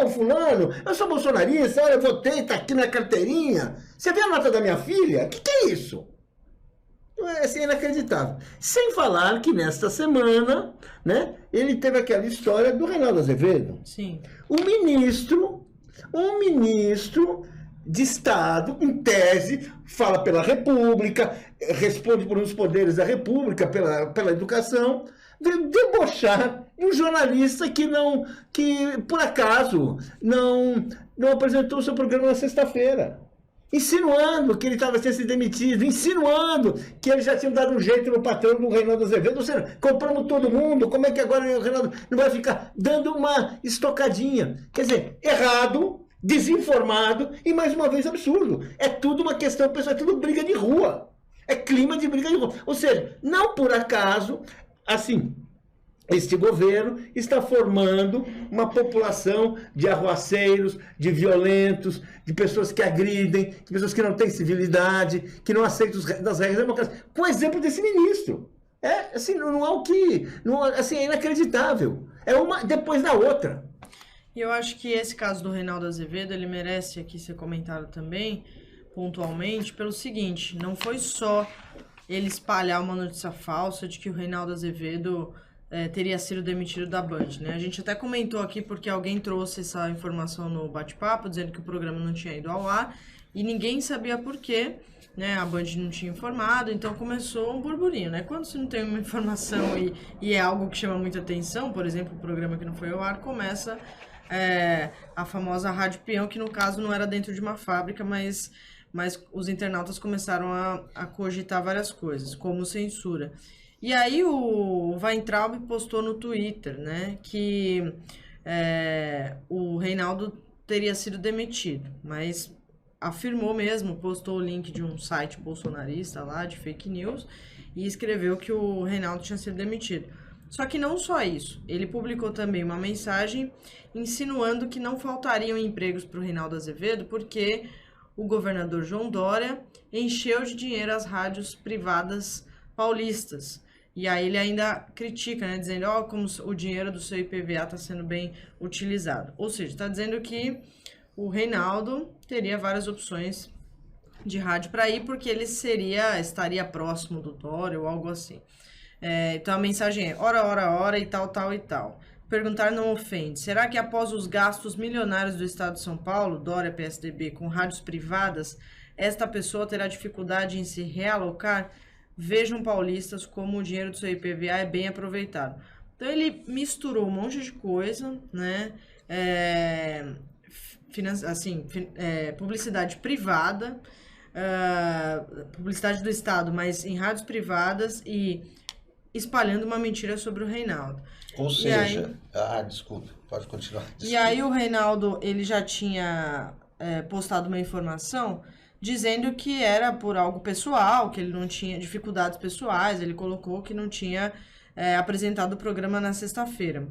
não, fulano, eu sou bolsonarista, olha, eu votei, tá aqui na carteirinha. Você viu a nota da minha filha? O que é isso? É assim, inacreditável. Sem falar que nesta semana, né, ele teve aquela história do Reinaldo Azevedo. Sim. Um ministro de Estado, em tese, fala pela República, responde por um dos poderes da República, pela educação, debochar um jornalista que por acaso, não apresentou o seu programa na sexta-feira. Insinuando que ele estava sendo se demitido, insinuando que eles já tinham dado um jeito no patrão do Reinaldo Azevedo. Ou seja, compramos todo mundo, como é que agora o Reinaldo não vai ficar dando uma estocadinha? Quer dizer, errado, desinformado e, mais uma vez, absurdo. É tudo uma questão, pessoal, é tudo briga de rua. É clima de briga de rua. Ou seja, não por acaso, assim, este governo está formando uma população de arruaceiros, de violentos, de pessoas que agridem, de pessoas que não têm civilidade, que não aceitam as regras democráticas. Com o exemplo desse ministro. É, assim, não há o que... assim, é inacreditável. É uma depois da outra. E eu acho que esse caso do Reinaldo Azevedo, ele merece aqui ser comentado também, pontualmente, pelo seguinte, não foi só ele espalhar uma notícia falsa de que o Reinaldo Azevedo teria sido demitido da Band, né? A gente até comentou aqui porque alguém trouxe essa informação no bate-papo, dizendo que o programa não tinha ido ao ar, e ninguém sabia por quê, né? A Band não tinha informado, então começou um burburinho, né? Quando você não tem uma informação e é algo que chama muita atenção, por exemplo, o programa que não foi ao ar, começa a famosa rádio peão, que no caso não era dentro de uma fábrica, mas os internautas começaram a cogitar várias coisas, como censura. E aí o Weintraub postou no Twitter, né, que o Reinaldo teria sido demitido, mas afirmou mesmo, postou o link de um site bolsonarista lá, de fake news, e escreveu que o Reinaldo tinha sido demitido. Só que não só isso, ele publicou também uma mensagem insinuando que não faltariam empregos para o Reinaldo Azevedo, porque o governador João Dória encheu de dinheiro as rádios privadas paulistas. E aí ele ainda critica, né, dizendo, como o dinheiro do seu IPVA está sendo bem utilizado. Ou seja, está dizendo que o Reinaldo teria várias opções de rádio para ir, porque ele estaria próximo do Dória ou algo assim. Então a mensagem é, ora, e tal. Perguntar não ofende. Será que após os gastos milionários do Estado de São Paulo, Dória, PSDB, com rádios privadas, esta pessoa terá dificuldade em se realocar? Vejam, paulistas, como o dinheiro do seu IPVA é bem aproveitado. Então ele misturou um monte de coisa, né? Publicidade privada, publicidade do Estado, mas em rádios privadas e espalhando uma mentira sobre o Reinaldo. Ou seja, desculpa, pode continuar. Desculpa. E aí o Reinaldo, ele já tinha postado uma informação dizendo que era por algo pessoal, que ele não tinha dificuldades pessoais, ele colocou que não tinha apresentado o programa na sexta-feira.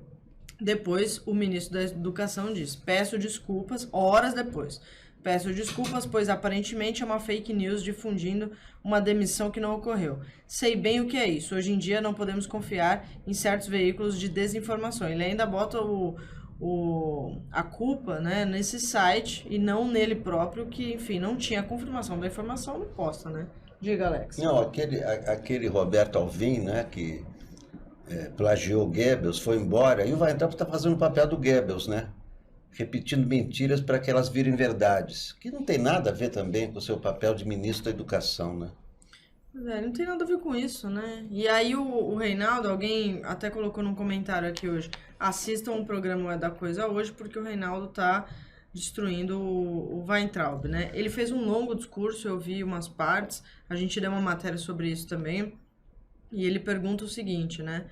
Depois, o ministro da Educação disse, peço desculpas, horas depois, peço desculpas, pois aparentemente é uma fake news difundindo uma demissão que não ocorreu. Sei bem o que é isso, hoje em dia não podemos confiar em certos veículos de desinformação. Ele ainda bota a culpa, né, nesse site e não nele próprio, que, enfim, não tinha confirmação da informação, não posta, né? Diga, Alex. Não, aquele Roberto Alvim, né, que plagiou Goebbels, foi embora, e o Weintraub está fazendo o papel do Goebbels, né? Repetindo mentiras para que elas virem verdades, que não tem nada a ver também com o seu papel de ministro da Educação, né? Não tem nada a ver com isso, né? E aí o Reinaldo, alguém até colocou num comentário aqui hoje, assistam o programa da Coisa hoje, porque o Reinaldo tá destruindo o Weintraub, né? Ele fez um longo discurso, eu vi umas partes, a gente deu uma matéria sobre isso também, e ele pergunta o seguinte, né?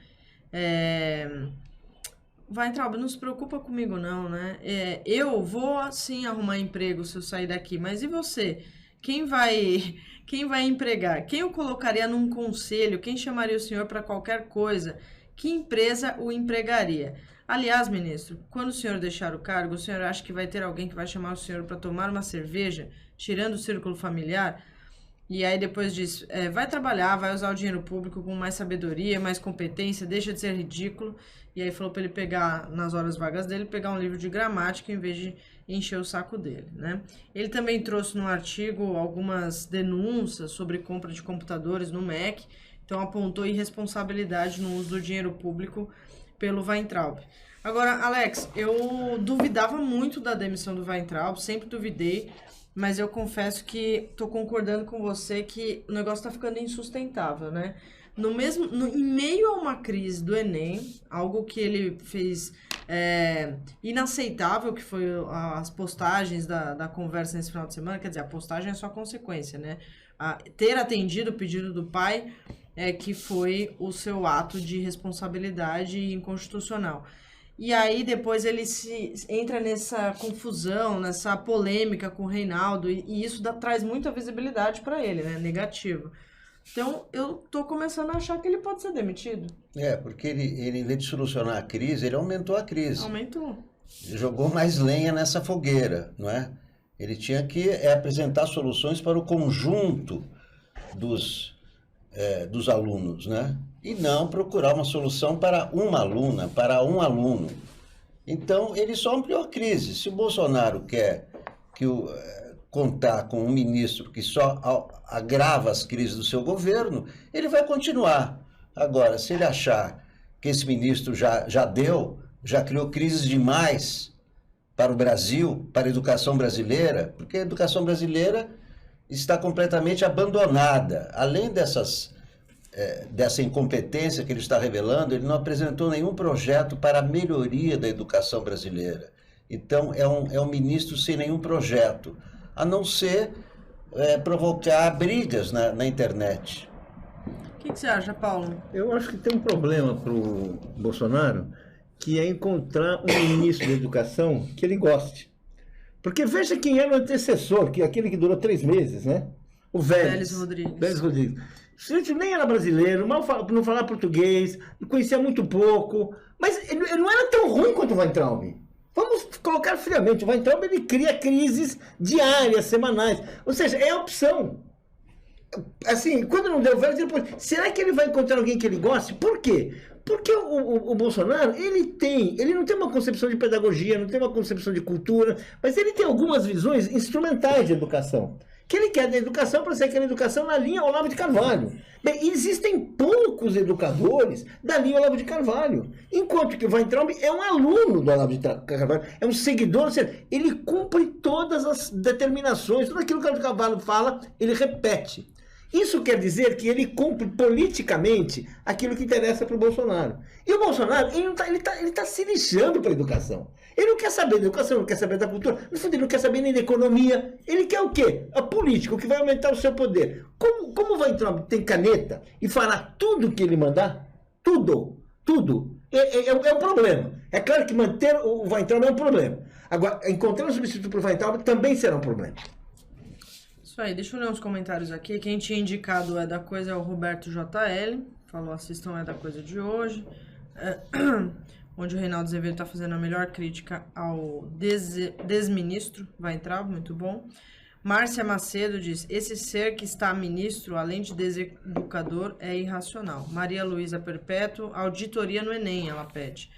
Weintraub, não se preocupa comigo não, né? Eu vou, sim, arrumar emprego se eu sair daqui, mas e você? Quem vai empregar? Quem o colocaria num conselho? Quem chamaria o senhor para qualquer coisa? Que empresa o empregaria? Aliás, ministro, quando o senhor deixar o cargo, o senhor acha que vai ter alguém que vai chamar o senhor para tomar uma cerveja, tirando o círculo familiar? E aí depois diz, vai trabalhar, vai usar o dinheiro público com mais sabedoria, mais competência, deixa de ser ridículo. E aí falou para ele pegar, nas horas vagas dele, pegar um livro de gramática em vez de encher o saco dele, né? Ele também trouxe no artigo algumas denúncias sobre compra de computadores no MEC, então apontou irresponsabilidade no uso do dinheiro público pelo Weintraub. Agora, Alex, eu duvidava muito da demissão do Weintraub, sempre duvidei, mas eu confesso que estou concordando com você que o negócio está ficando insustentável, né? Em meio a uma crise do Enem, algo que ele fez inaceitável, que foi as postagens da conversa nesse final de semana, quer dizer, a postagem é só consequência, né? Ter atendido o pedido do pai que foi o seu ato de responsabilidade inconstitucional. E aí depois ele entra nessa confusão, nessa polêmica com o Reinaldo, e isso traz muita visibilidade para ele, né? Negativa. Então, eu tô começando a achar que ele pode ser demitido. Porque ele, em vez de solucionar a crise, ele aumentou a crise. Aumentou. Ele jogou mais lenha nessa fogueira, não é? Ele tinha que apresentar soluções para o conjunto dos alunos, né? E não procurar uma solução para uma aluna, para um aluno. Então, ele só ampliou a crise. Se o Bolsonaro quer contar com um ministro que só agrava as crises do seu governo, ele vai continuar. Agora, se ele achar que esse ministro já criou crises demais para o Brasil, para a educação brasileira, porque a educação brasileira está completamente abandonada. Além dessa incompetência que ele está revelando, ele não apresentou nenhum projeto para a melhoria da educação brasileira. Então, é um ministro sem nenhum projeto, a não ser provocar brigas na internet. O que você acha, Paulo? Eu acho que tem um problema para o Bolsonaro, que é encontrar um ministro da educação que ele goste. Porque veja quem era o antecessor, que é aquele que durou 3 meses, né? O Vélez Rodrigues. Vélez Rodrigues. O gente nem era brasileiro, não falava português, conhecia muito pouco, mas ele não era tão ruim quanto o Weintraub. Vamos colocar friamente, o Weintraub ele cria crises diárias, semanais, ou seja, é a opção. Assim, quando não deu Vélez, depois, será que ele vai encontrar alguém que ele goste? Por quê? Porque o Bolsonaro, ele não tem uma concepção de pedagogia, não tem uma concepção de cultura, mas ele tem algumas visões instrumentais de educação. Que ele quer da educação para ser aquela educação na linha Olavo de Carvalho. Bem, existem poucos educadores da linha Olavo de Carvalho, enquanto que o Weintraub é um aluno do Olavo de Carvalho, é um seguidor, ou seja, ele cumpre todas as determinações, tudo aquilo que o Olavo de Carvalho fala, ele repete. Isso quer dizer que ele cumpre politicamente aquilo que interessa para o Bolsonaro. E o Bolsonaro, ele tá se lixando para a educação. Ele não quer saber da educação, não quer saber da cultura, no fundo ele não quer saber nem da economia. Ele quer o quê? A política, o que vai aumentar o seu poder. Como o Weintraub tem caneta e fará tudo o que ele mandar, tudo, é um problema. É claro que manter o Weintraub é um problema. Agora, encontrar um substituto para o Weintraub também será um problema. Isso aí, deixa eu ler uns comentários aqui. Quem tinha indicado É da Coisa é o Roberto JL. Falou, assistam É da Coisa de hoje. Onde o Reinaldo Azevedo está fazendo a melhor crítica ao desministro Weintraub, muito bom. Márcia Macedo diz, esse ser que está ministro, além de deseducador, é irracional. Maria Luísa Perpétuo, auditoria no Enem, ela pede.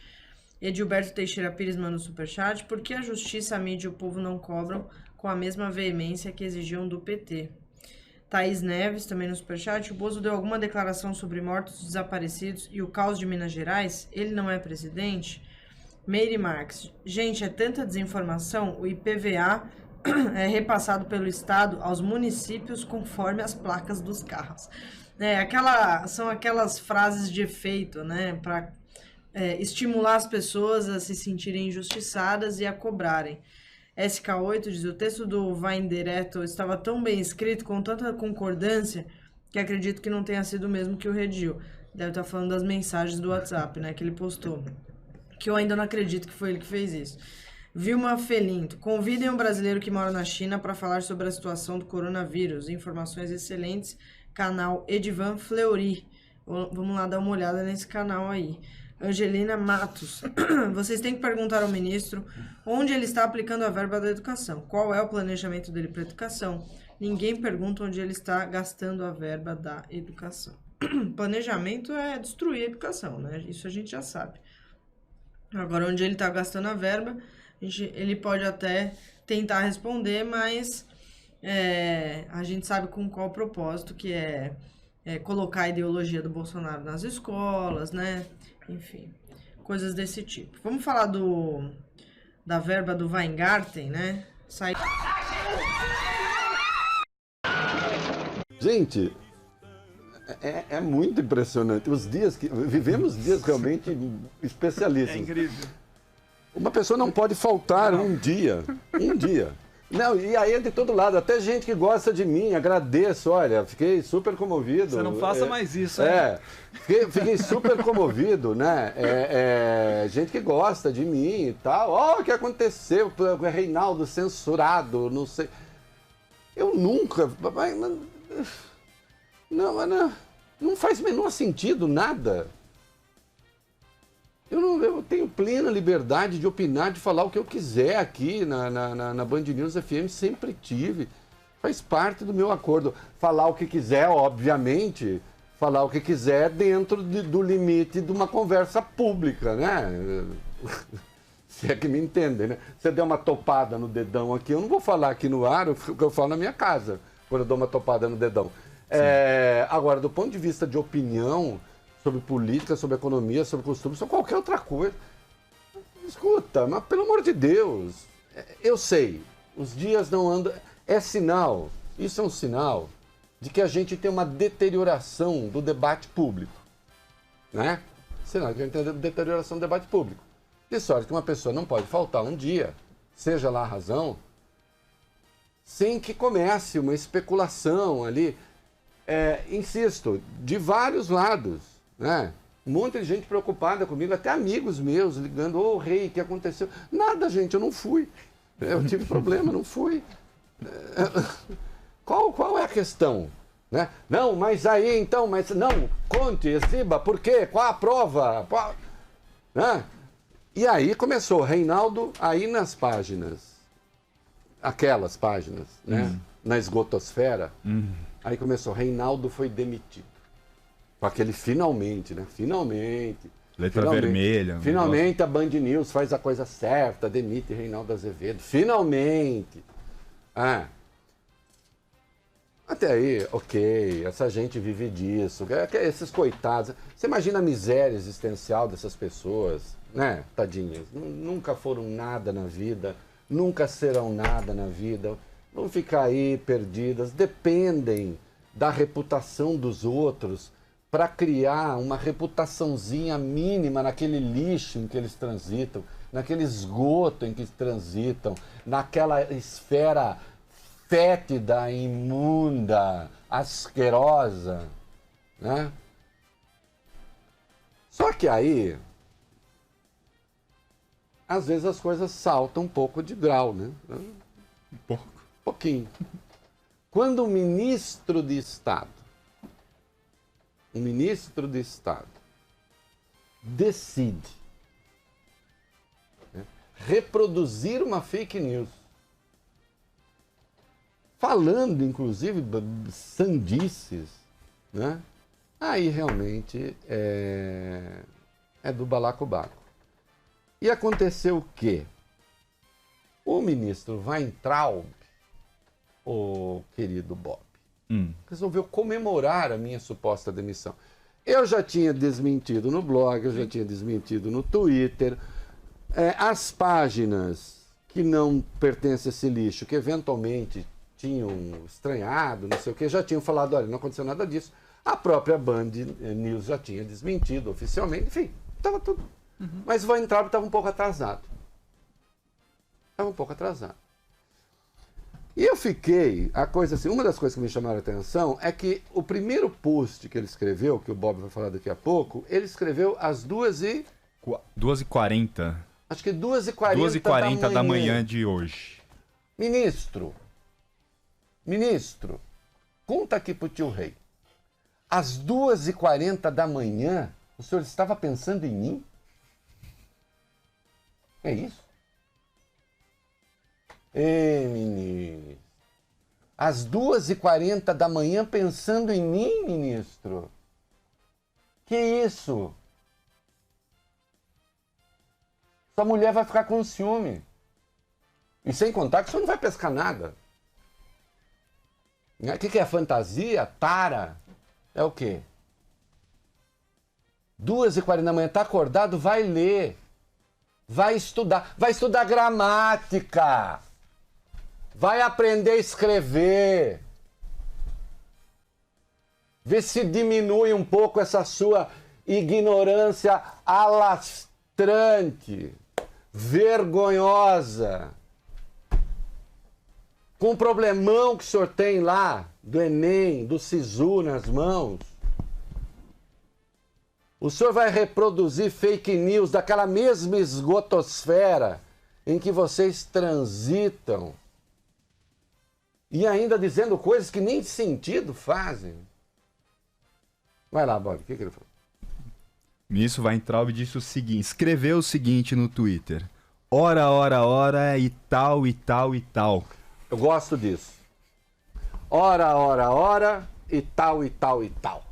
Edilberto Teixeira Pires manda um superchat. Por que a justiça, a mídia e o povo não cobram com a mesma veemência que exigiam do PT? Thaís Neves, também no superchat. O Bozo deu alguma declaração sobre mortos, desaparecidos e o caos de Minas Gerais? Ele não é presidente? Meire Marques. Gente, é tanta desinformação. O IPVA é repassado pelo Estado aos municípios conforme as placas dos carros. São aquelas frases de efeito, né? Para estimular as pessoas a se sentirem injustiçadas e a cobrarem. SK8 diz, o texto do Weindireto estava tão bem escrito, com tanta concordância, que acredito que não tenha sido o mesmo que o redigiu. Deve estar falando das mensagens do WhatsApp, né, que ele postou. Que eu ainda não acredito que foi ele que fez isso. Vilma Felinto, convidem um brasileiro que mora na China para falar sobre a situação do coronavírus. Informações excelentes, canal Edivan Fleury. Vamos lá dar uma olhada nesse canal aí. Angelina Matos, vocês têm que perguntar ao ministro onde ele está aplicando a verba da educação. Qual é o planejamento dele para a educação? Ninguém pergunta onde ele está gastando a verba da educação. Planejamento é destruir a educação, né? Isso a gente já sabe. Agora, onde ele está gastando a verba, ele pode até tentar responder, mas a gente sabe com qual propósito, que é colocar a ideologia do Bolsonaro nas escolas, né? Enfim, coisas desse tipo. Vamos falar da verba do Weingarten, né? Gente, é muito impressionante. Vivemos dias realmente especialistas. É incrível. Uma pessoa não pode faltar um dia. Um dia. Não, e aí é de todo lado, até gente que gosta de mim, agradeço, olha, fiquei super comovido. Você não faça mais isso, hein? Fiquei super comovido, né? Gente que gosta de mim e tal. Ó, o que aconteceu? Reinaldo censurado, não sei. Eu nunca. Não faz o menor sentido nada. Eu tenho plena liberdade de opinar, de falar o que eu quiser aqui na Band News FM, sempre tive. Faz parte do meu acordo. Falar o que quiser, obviamente, falar o que quiser dentro do limite de uma conversa pública, né? Se é que me entendem, né? Você der uma topada no dedão aqui, eu não vou falar aqui no ar o que eu falo na minha casa, quando eu dou uma topada no dedão. Agora, do ponto de vista de opinião, sobre política, sobre economia, sobre costume, sobre qualquer outra coisa. Escuta, mas pelo amor de Deus, eu sei, os dias não andam. É sinal, isso é um sinal de que a gente tem uma deterioração do debate público. Né? Sinal que a gente tem deterioração do debate público. De sorte que uma pessoa não pode faltar um dia, seja lá a razão, sem que comece uma especulação ali, insisto, de vários lados. Né? Um monte de gente preocupada comigo, até amigos meus ligando, ô rei, o que aconteceu? Nada, gente, eu não fui. Eu tive problema, não fui. Qual é a questão? Né? Não, mas aí então, não, conte, exiba, por quê? Qual a prova? Né? E aí começou, Reinaldo, aí nas páginas, aquelas páginas, né? Na esgotosfera, aí começou, Reinaldo foi demitido. Com aquele finalmente, né? Finalmente. Letra vermelha. Finalmente a Band News faz a coisa certa, demite Reinaldo Azevedo. Finalmente. Até aí, ok, essa gente vive disso. Esses coitados. Você imagina a miséria existencial dessas pessoas, né? Tadinhas. Nunca foram nada na vida, nunca serão nada na vida. Vão ficar aí perdidas, dependem da reputação dos outros para criar uma reputaçãozinha mínima naquele lixo em que eles transitam, naquele esgoto em que transitam, naquela esfera fétida, imunda, asquerosa, né? Só que aí, às vezes as coisas saltam um pouco de grau, né? Um pouco. Pouquinho. Quando o ministro de Estado decide, né, reproduzir uma fake news, falando, inclusive, sandices, né? Aí realmente é do balacobaco. E aconteceu o quê? O ministro Weintraub, o querido Bob, resolveu comemorar a minha suposta demissão. Eu já tinha desmentido no blog, eu já tinha desmentido no Twitter. As páginas que não pertencem a esse lixo, que eventualmente tinham estranhado, não sei o que, já tinham falado, olha, não aconteceu nada disso. A própria Band News já tinha desmentido oficialmente, enfim, estava tudo. Mas o Weintraub estava um pouco atrasado. E eu fiquei, uma das coisas que me chamaram a atenção é que o primeiro post que ele escreveu, que o Bob vai falar daqui a pouco, ele escreveu às 2h40. Acho que 2h40 da manhã de hoje. Ministro, conta aqui pro tio Rei. Às 2h40 da manhã, o senhor estava pensando em mim? É isso? Ei, ministro. Às 2h40 da manhã pensando em mim, ministro? Que isso? Sua mulher vai ficar com ciúme. E sem contar que o senhor não vai pescar nada. O que é fantasia? Tara. É o quê? 2h40 da manhã, tá acordado, vai ler. Vai estudar. Vai estudar gramática. Vai aprender a escrever. Vê se diminui um pouco essa sua ignorância alastrante, vergonhosa. Com o problemão que o senhor tem lá, do Enem, do Sisu nas mãos. O senhor vai reproduzir fake news daquela mesma esgotosfera em que vocês transitam. E ainda dizendo coisas que nem sentido fazem. Vai lá, Bob, o que ele falou? Nisso, Weintraub disse o seguinte, escreveu o seguinte no Twitter. Ora, ora, ora, e tal, e tal, e tal. Eu gosto disso. Ora, ora, ora, e tal, e tal, e tal.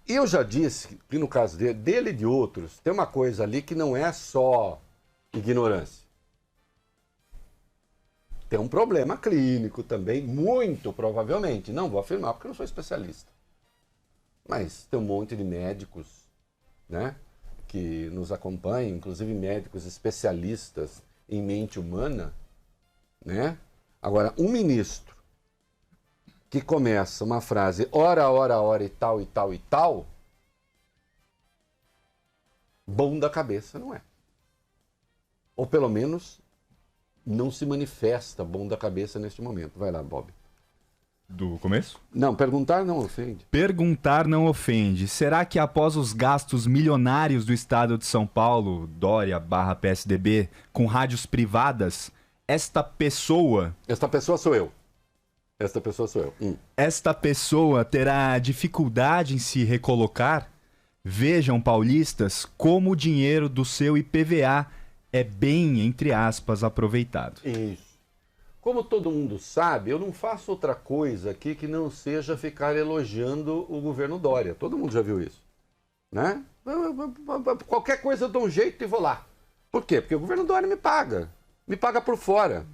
E eu já disse que no caso dele e de outros, tem uma coisa ali que não é só ignorância. Tem um problema clínico também, muito provavelmente. Não vou afirmar porque eu não sou especialista. Mas tem um monte de médicos, né, que nos acompanham, inclusive médicos especialistas em mente humana, né? Agora, um ministro que começa uma frase ora, ora, ora e tal, e tal, e tal, bom da cabeça não é. Ou pelo menos não se manifesta bom da cabeça neste momento. Vai lá, Bob. Do começo? Não, perguntar não ofende. Perguntar não ofende. Será que após os gastos milionários do estado de São Paulo, Dória/PSDB, com rádios privadas, esta pessoa... Esta pessoa sou eu. Esta pessoa sou eu. Esta pessoa terá dificuldade em se recolocar? Vejam, paulistas, como o dinheiro do seu IPVA é bem, entre aspas, aproveitado. Isso. Como todo mundo sabe, eu não faço outra coisa aqui que não seja ficar elogiando o governo Dória. Todo mundo já viu isso, né? Qualquer coisa eu dou um jeito e vou lá. Por quê? Porque o governo Dória me paga por fora.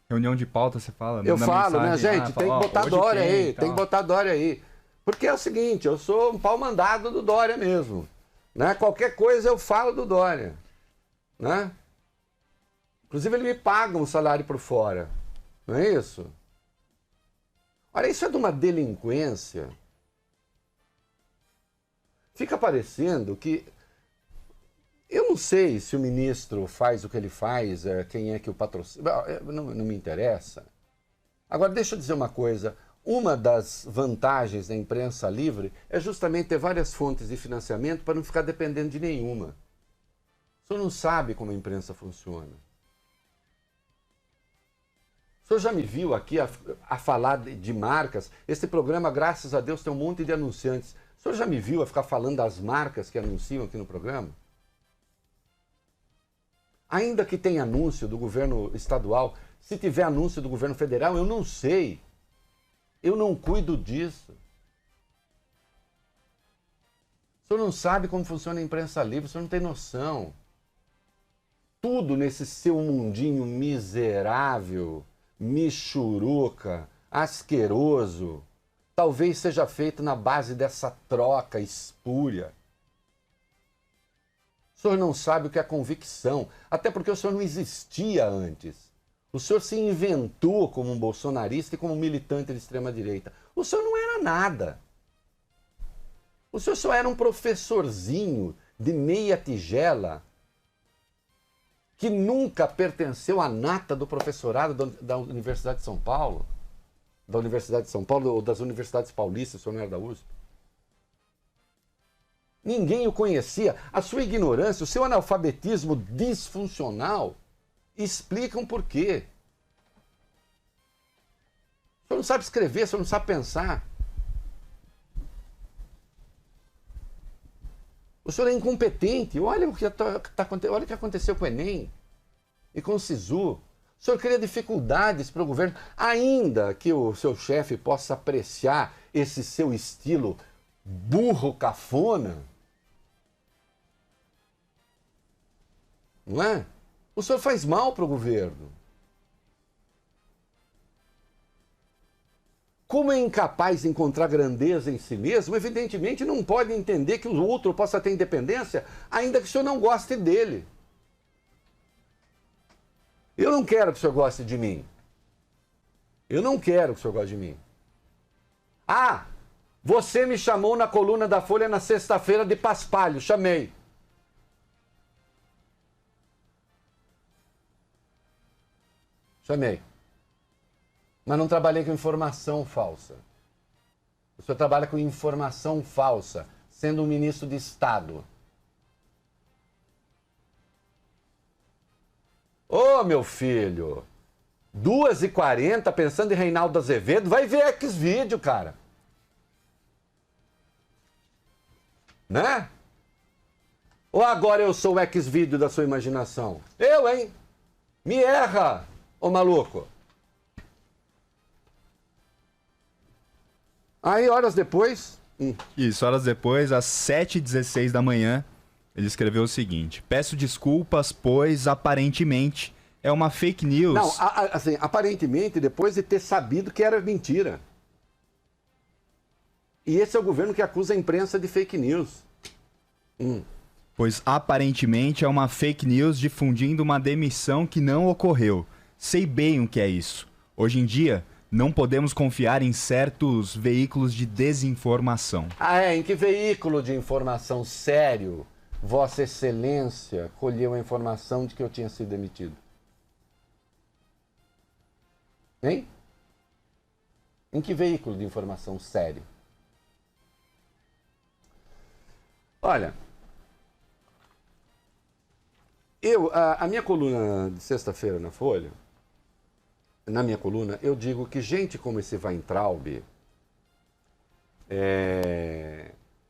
Reunião de pauta, você fala? Eu falo, mensagem, né, gente? Tem que botar Dória aí, tem que botar Dória aí. Porque é o seguinte, eu sou um pau mandado do Dória mesmo, né? Qualquer coisa eu falo do Dória, né? Inclusive ele me paga um salário por fora, não é isso? Olha, isso é de uma delinquência. Fica parecendo que... Eu não sei se o ministro faz o que ele faz, quem é que o patrocina, não me interessa. Agora, deixa eu dizer uma coisa. Uma das vantagens da imprensa livre é justamente ter várias fontes de financiamento para não ficar dependendo de nenhuma. O senhor não sabe como a imprensa funciona. O senhor já me viu aqui a falar de marcas. Esse programa, graças a Deus, tem um monte de anunciantes. O senhor já me viu a ficar falando das marcas que anunciam aqui no programa? Ainda que tenha anúncio do governo estadual, se tiver anúncio do governo federal, eu não sei. Eu não cuido disso. O senhor não sabe como funciona a imprensa livre, o senhor não tem noção. Tudo nesse seu mundinho miserável, michuruca, asqueroso, talvez seja feito na base dessa troca espúria. O senhor não sabe o que é convicção, até porque o senhor não existia antes. O senhor se inventou como um bolsonarista e como um militante de extrema-direita. O senhor não era nada. O senhor só era um professorzinho de meia tigela que nunca pertenceu à nata do professorado da Universidade de São Paulo, ou das universidades paulistas, o senhor não era da USP. Ninguém o conhecia. A sua ignorância, o seu analfabetismo disfuncional explicam por quê. O senhor não sabe escrever, o senhor não sabe pensar. O senhor é incompetente. Olha o que olha o que aconteceu com o Enem e com o Sisu. O senhor cria dificuldades para o governo, ainda que o seu chefe possa apreciar esse seu estilo burro cafona. Não é? O senhor faz mal para o governo. Como é incapaz de encontrar grandeza em si mesmo, evidentemente não pode entender que o outro possa ter independência, ainda que o senhor não goste dele. Eu não quero que o senhor goste de mim. Eu não quero que o senhor goste de mim. Ah, você me chamou na coluna da Folha na sexta-feira de paspalho. Chamei. Chamei. Mas não trabalhei com informação falsa. O senhor trabalha com informação falsa, sendo um ministro de Estado. Ô, meu filho, 2h40 pensando em Reinaldo Azevedo, vai ver Xvideo, cara. Né? Ou agora eu sou o Xvideo da sua imaginação? Eu, hein? Me erra, ô maluco. Aí, horas depois... Isso, horas depois, às 7h16 da manhã, ele escreveu o seguinte: peço desculpas, pois aparentemente é uma fake news. Não, assim, aparentemente, depois de ter sabido que era mentira. E esse é o governo que acusa a imprensa de fake news. Pois aparentemente é uma fake news difundindo uma demissão que não ocorreu. Sei bem o que é isso. Hoje em dia, não podemos confiar em certos veículos de desinformação. Ah, é? Em que veículo de informação sério Vossa Excelência colheu a informação de que eu tinha sido demitido? Hein? Em que veículo de informação sério? Olha, a minha coluna de sexta-feira na Folha, na minha coluna, eu digo que gente como esse Weintraub,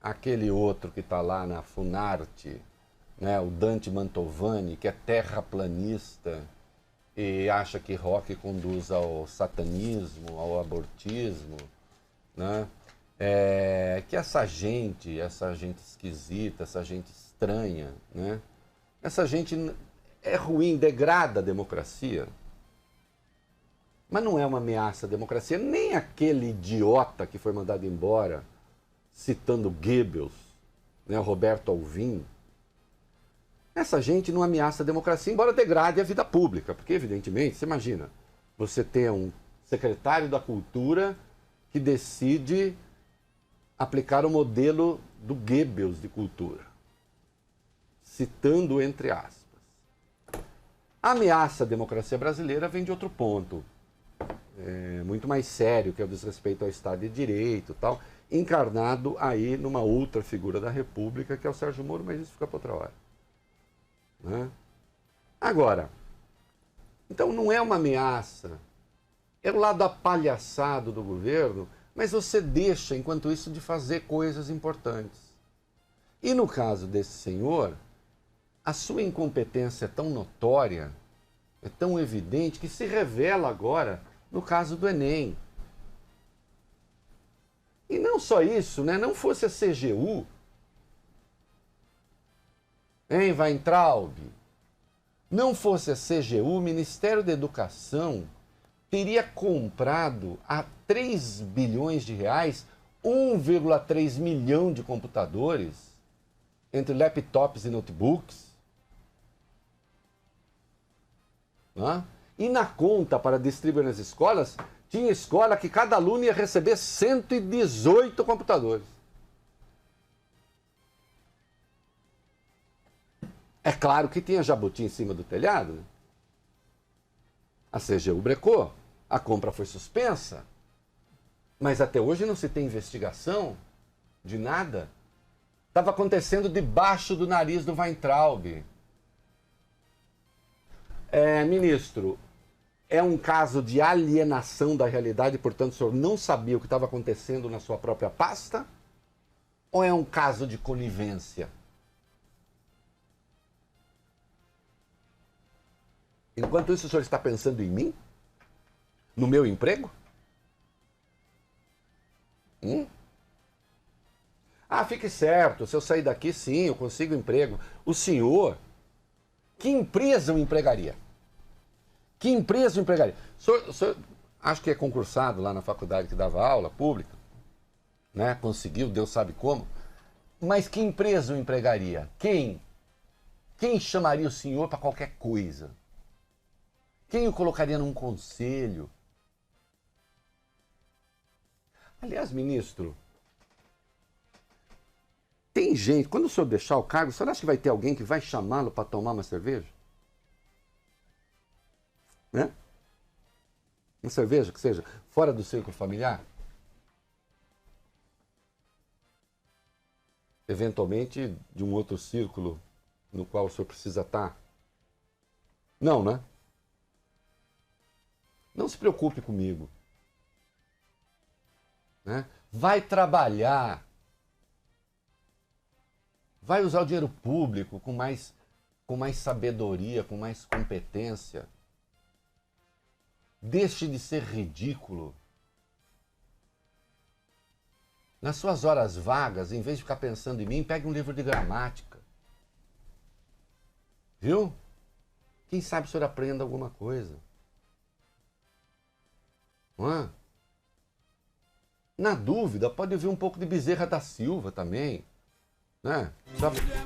aquele outro que está lá na Funarte, né, o Dante Mantovani, que é terraplanista e acha que rock conduz ao satanismo, ao abortismo, né? Que essa gente esquisita, essa gente estranha, né? Essa gente é ruim, degrada a democracia. Mas não é uma ameaça à democracia. Nem aquele idiota que foi mandado embora, citando Goebbels, né, Roberto Alvim. Essa gente não ameaça a democracia, embora degrade a vida pública. Porque, evidentemente, você imagina, você tem um secretário da Cultura que decide aplicar o modelo do Goebbels de cultura, citando entre aspas. A ameaça à democracia brasileira vem de outro ponto, muito mais sério, que é o desrespeito ao Estado de Direito, tal, encarnado aí numa outra figura da República, que é o Sérgio Moro, mas isso fica para outra hora. Né? Agora, então não é uma ameaça, é o lado apalhaçado do governo, mas você deixa, enquanto isso, de fazer coisas importantes. E no caso desse senhor, a sua incompetência é tão notória, é tão evidente, que se revela agora no caso do Enem. E não só isso, né? Não fosse a CGU, hein, Weintraub? Não fosse a CGU, o Ministério da Educação teria comprado a 3 bilhões de reais 1,3 milhão de computadores, entre laptops e notebooks. Né? E na conta para distribuir nas escolas, tinha escola que cada aluno ia receber 118 computadores. É claro que tinha jabuti em cima do telhado. Né? A CGU brecou, a compra foi suspensa, mas até hoje não se tem investigação de nada. Estava acontecendo debaixo do nariz do Weintraub. Ministro, é um caso de alienação da realidade, portanto o senhor não sabia o que estava acontecendo na sua própria pasta? Ou é um caso de conivência? Enquanto isso, o senhor está pensando em mim? No meu emprego? Ah, fique certo, se eu sair daqui, sim, eu consigo emprego. O senhor Que empresa eu empregaria? Que empresa eu empregaria? O senhor acho que é concursado lá na faculdade que dava aula pública, né? Conseguiu, Deus sabe como. Mas que empresa eu empregaria? Quem? Quem chamaria o senhor para qualquer coisa? Quem o colocaria num conselho? Aliás, ministro, tem gente, quando o senhor deixar o cargo, o senhor acha que vai ter alguém que vai chamá-lo para tomar uma cerveja? Né? Uma cerveja que seja fora do círculo familiar? Eventualmente de um outro círculo no qual o senhor precisa estar? Não, né? Não se preocupe comigo. Né? Vai trabalhar. Vai usar o dinheiro público com mais sabedoria, com mais competência. Deixe de ser ridículo. Nas suas horas vagas, em vez de ficar pensando em mim, pegue um livro de gramática. Viu? Quem sabe o senhor aprenda alguma coisa. Não é? Na dúvida, pode vir um pouco de Bezerra da Silva também. Né?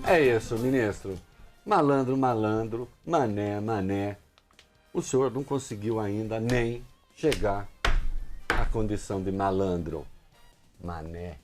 É isso, ministro. Malandro, malandro, mané, mané. O senhor não conseguiu ainda nem chegar à condição de malandro. Mané.